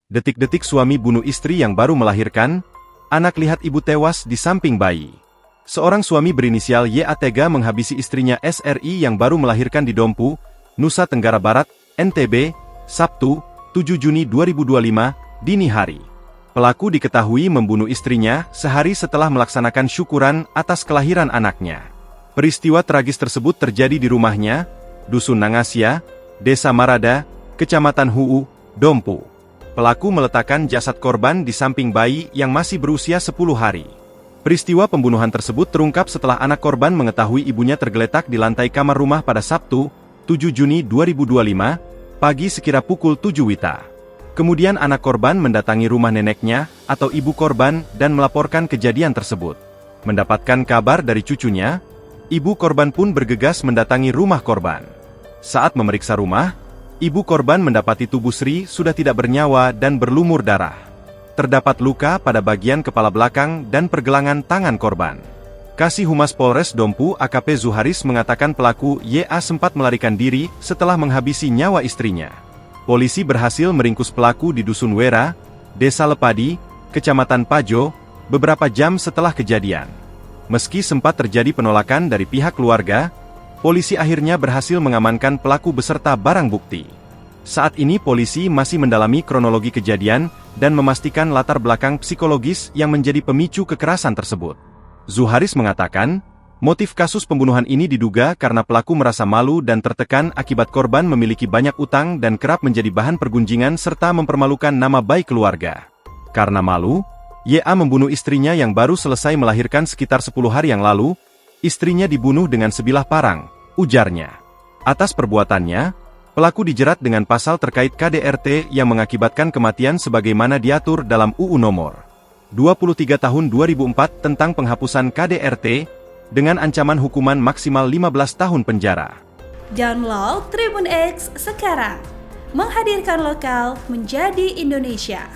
Detik-detik suami bunuh istri yang baru melahirkan, anak lihat ibu tewas di samping bayi. Seorang suami berinisial YA tega menghabisi istrinya SRI yang baru melahirkan di Dompu, Nusa Tenggara Barat, NTB, Sabtu, 7 Juni 2025, dini hari. Pelaku diketahui membunuh istrinya sehari setelah melaksanakan syukuran atas kelahiran anaknya. Peristiwa tragis tersebut terjadi di rumahnya, Dusun Nangasya, Desa Marada, Kecamatan Huu, Dompu. Pelaku meletakkan jasad korban di samping bayi yang masih berusia 10 hari. Peristiwa pembunuhan tersebut terungkap setelah anak korban mengetahui ibunya tergeletak di lantai kamar rumah pada Sabtu, 7 Juni 2025, pagi sekira pukul 7 WITA. Kemudian anak korban mendatangi rumah neneknya atau ibu korban dan melaporkan kejadian tersebut. Mendapatkan kabar dari cucunya, ibu korban pun bergegas mendatangi rumah korban. Saat memeriksa rumah, ibu korban mendapati tubuh Sri sudah tidak bernyawa dan berlumur darah. Terdapat luka pada bagian kepala belakang dan pergelangan tangan korban. Kasih Humas Polres Dompu AKP Zuharis mengatakan pelaku YA sempat melarikan diri setelah menghabisi nyawa istrinya. Polisi berhasil meringkus pelaku di Dusun Wera, Desa Lepadi, Kecamatan Pajo, beberapa jam setelah kejadian. Meski sempat terjadi penolakan dari pihak keluarga, polisi akhirnya berhasil mengamankan pelaku beserta barang bukti. Saat ini polisi masih mendalami kronologi kejadian dan memastikan latar belakang psikologis yang menjadi pemicu kekerasan tersebut. Zuharis mengatakan, motif kasus pembunuhan ini diduga karena pelaku merasa malu dan tertekan akibat korban memiliki banyak utang dan kerap menjadi bahan pergunjingan serta mempermalukan nama baik keluarga. Karena malu, YA membunuh istrinya yang baru selesai melahirkan sekitar 10 hari yang lalu. Istrinya dibunuh dengan sebilah parang, ujarnya. Atas perbuatannya, pelaku dijerat dengan pasal terkait KDRT yang mengakibatkan kematian sebagaimana diatur dalam UU Nomor 23 Tahun 2004 tentang penghapusan KDRT, dengan ancaman hukuman maksimal 15 tahun penjara. Download Tribun X sekarang, menghadirkan lokal menjadi Indonesia.